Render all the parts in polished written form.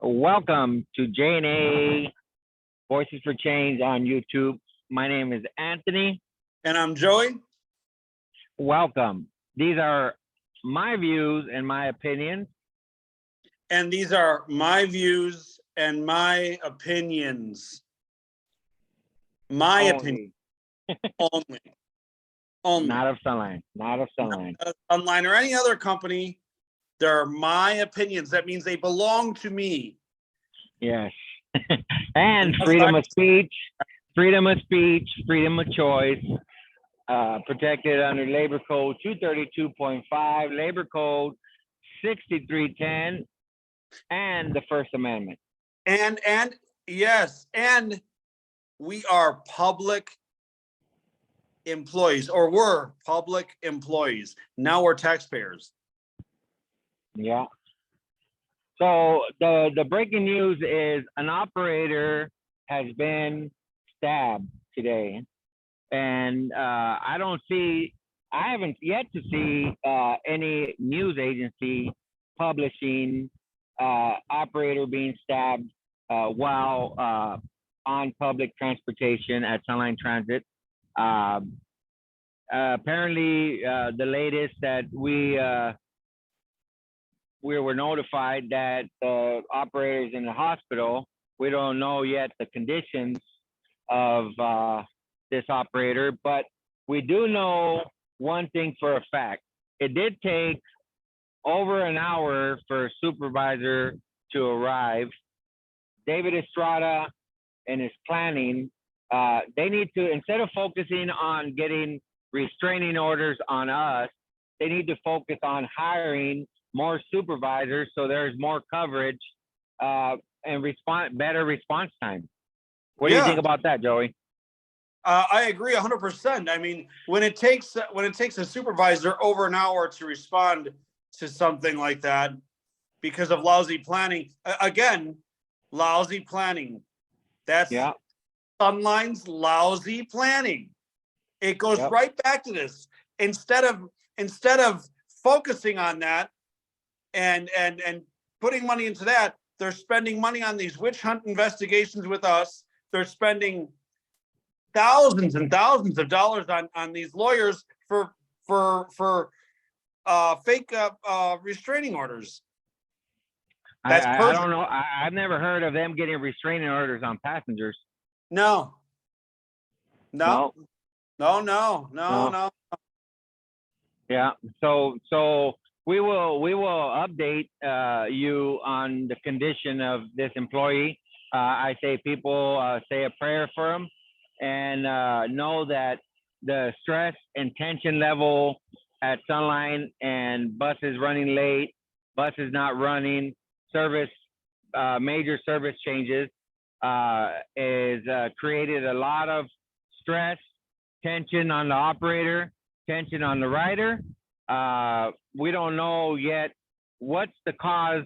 Welcome to J&A Voices for Change on YouTube. My name is Anthony. And I'm Joey. Welcome. These are my views and my opinions. And these are my views and my opinions. My opinion. Only. Not of SUNLINE. Not of SUNLINE. Not of SUNLINE or any other company. They're my opinions. That means they belong to me. Yes. And freedom of speech, freedom of choice, protected under Labor Code 232.5, Labor Code 6310, and the First Amendment. And yes, and we are public employees, or were public employees. Now we're taxpayers. Yeah. So the breaking news is an operator has been stabbed today, and I haven't yet to see any news agency publishing operator being stabbed while on public transportation at SUNLINE Transit. Apparently, the latest that we were notified that the operator is in the hospital. We don't know yet the conditions of this operator, but we do know one thing for a fact. It did take over an hour for a supervisor to arrive. David Estrada and his planning, they need to, instead of focusing on getting restraining orders on us, they need to focus on hiring more supervisors so there's more coverage and better response time. What do you think about that, Joey? I agree 100%. I mean, when it takes a supervisor over an hour to respond to something like that because of lousy planning, again, lousy planning. That's SUNLINE's lousy planning. It goes right back to this. Instead of focusing on that and putting money into that, they're spending money on these witch hunt investigations with us. They're spending thousands and thousands of dollars on these lawyers for fake restraining orders. I don't know. I've never heard of them getting restraining orders on passengers. No. Yeah. So we will update you on the condition of this employee. I say people say a prayer for him and know that the stress and tension level at SUNLINE and buses running late, buses not running, major service changes is created a lot of stress, tension on the operator, tension on the rider. We don't know yet what's the cause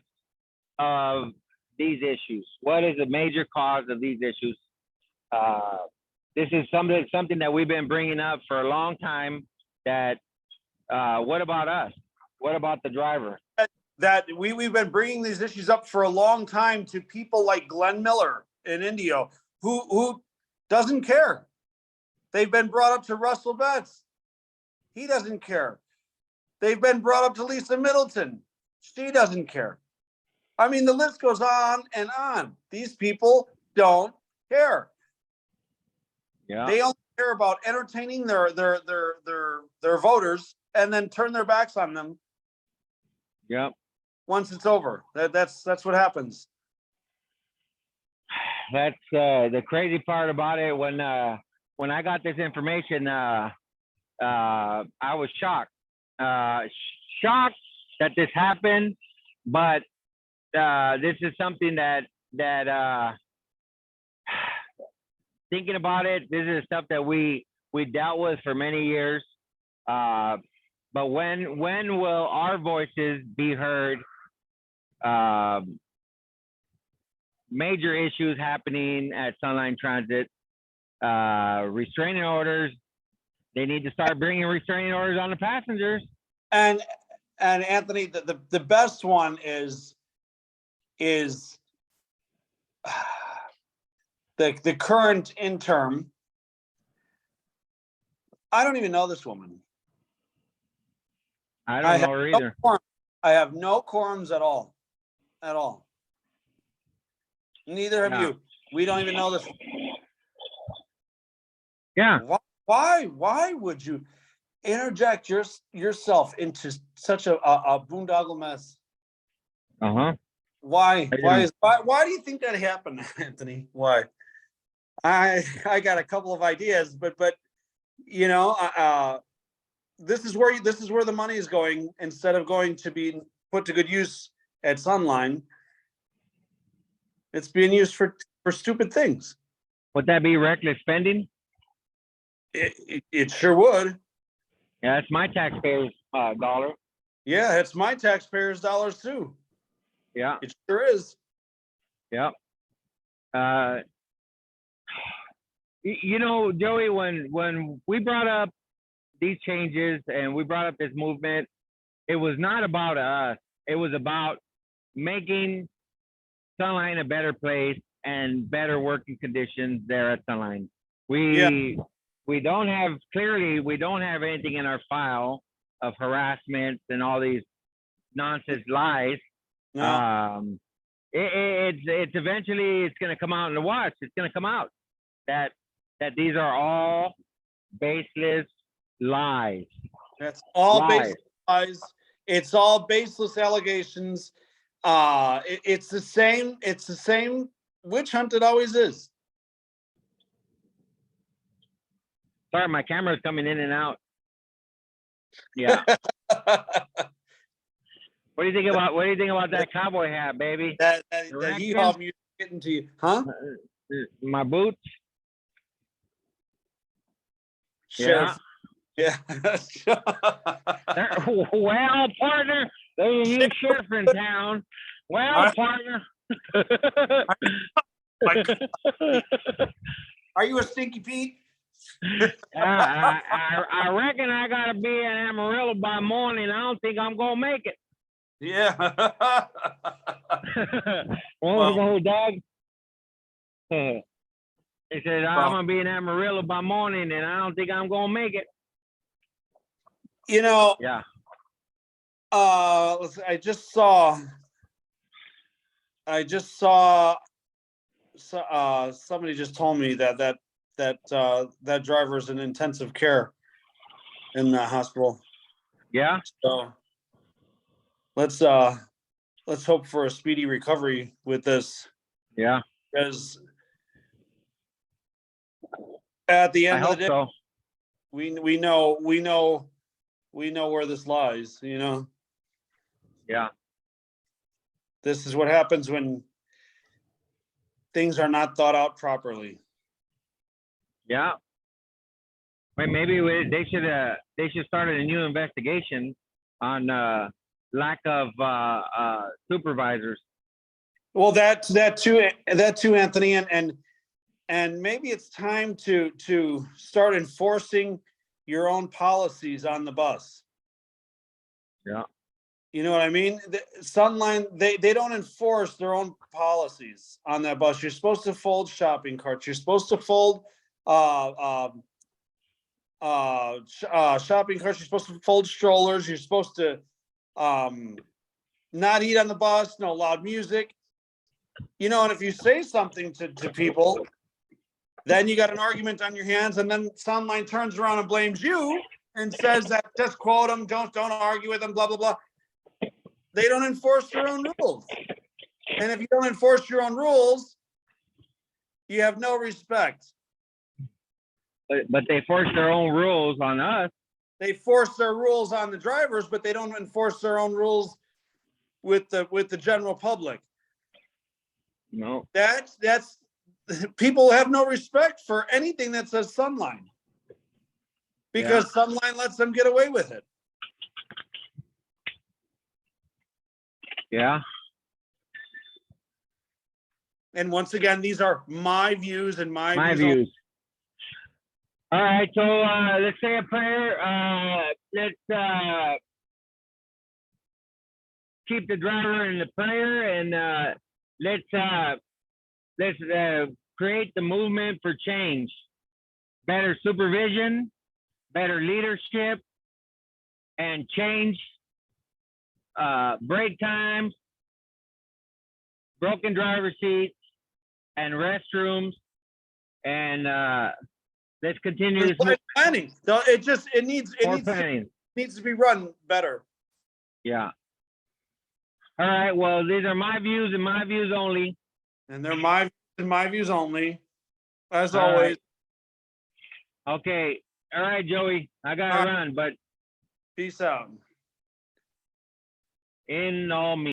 of these issues. What is the major cause of these issues? This is something that we've been bringing up for a long time. That what about us? What about the driver? That we've been bringing these issues up for a long time to people like Glenn Miller in Indio, who doesn't care. They've been brought up to Russell Betts. He doesn't care. They've been brought up to Lisa Middleton. She doesn't care. I mean, the list goes on and on. These people don't care. Yeah. They only care about entertaining their voters and then turn their backs on them. Yep. Once it's over. That's what happens. That's the crazy part about it. When I got this information, I was shocked. Shocked that this happened, but this is something that thinking about it, this is stuff that we dealt with for many years. But when will our voices be heard? Major issues happening at SUNLINE Transit. Restraining orders. They need to start bringing restraining orders on the passengers. And Anthony, the best one is the current interim. I don't even know this woman. I don't know her either. I have no quorums at all. At all. Neither have you. We don't even know this. Yeah. Why would you interject yourself into such a boondoggle mess? Why do you think that happened, Anthony? Why? I got a couple of ideas, but you know, this is where the money is going instead of going to be put to good use at SUNLINE. It's being used for stupid things. Would that be reckless spending? It sure would. Yeah, it's my taxpayers' dollar. Yeah, it's my taxpayers' dollars too. Yeah, it sure is. Yeah. You know, Joey, when we brought up these changes and we brought up this movement, it was not about us. It was about making SUNLINE a better place and better working conditions there at SUNLINE. We don't have anything in our file of harassment and all these nonsense lies. No. It's eventually it's going to come out in the wash. It's going to come out that these are all baseless lies. That's all baseless lies. It's all baseless allegations. It's the same witch hunt it always is. Sorry, my camera's coming in and out. Yeah. What do you think about that cowboy hat, baby? That hee-haw music getting to you, huh? My boots. Sheriff. Yeah. Well, partner, there's a new sheriff in town. Well, partner. Are you a Stinky Pete? I reckon I gotta be in Amarillo by morning. I don't think I'm gonna make it. Yeah. Well, dog. He said, I'm gonna be in Amarillo by morning, and I don't think I'm gonna make it. You know. Yeah. I just saw somebody just told me that driver's in intensive care in the hospital. Yeah. So let's hope for a speedy recovery with this. Yeah. Because at the end of the day, so. we know where this lies, you know. Yeah. This is what happens when things are not thought out properly. Yeah. Wait, maybe they should start a new investigation on lack of supervisors. Well, that too, Anthony, and maybe it's time to start enforcing your own policies on the bus. Yeah. You know what I mean? SUNLINE, they don't enforce their own policies on that bus. You're supposed to fold shopping carts. You're supposed to fold shopping carts. You're supposed to fold strollers. You're supposed to not eat on the bus. No loud music. You know, and if you say something to people, then you got an argument on your hands, and then SUNLINE turns around and blames you and says that just quote them, don't argue with them, blah blah blah. They don't enforce their own rules. And if you don't enforce your own rules, you have no respect. But they force their own rules on us. They force their rules on the drivers, but they don't enforce their own rules with the general public. No. That's people have no respect for anything that says SUNLINE. Because SUNLINE lets them get away with it. Yeah. And once again, these are my views and my views. All right, so let's say a prayer. Let's keep the driver in the prayer, and let's create the movement for change, better supervision, better leadership, and change break times, broken driver seats, and restrooms. And let's continue this It's planning. No, it planning. needs to be run better. Yeah. All right. Well, these are my views and my views only. And they're my views only. As All always. right. Okay. All right, Joey. I gotta run, but Peace out. in all means.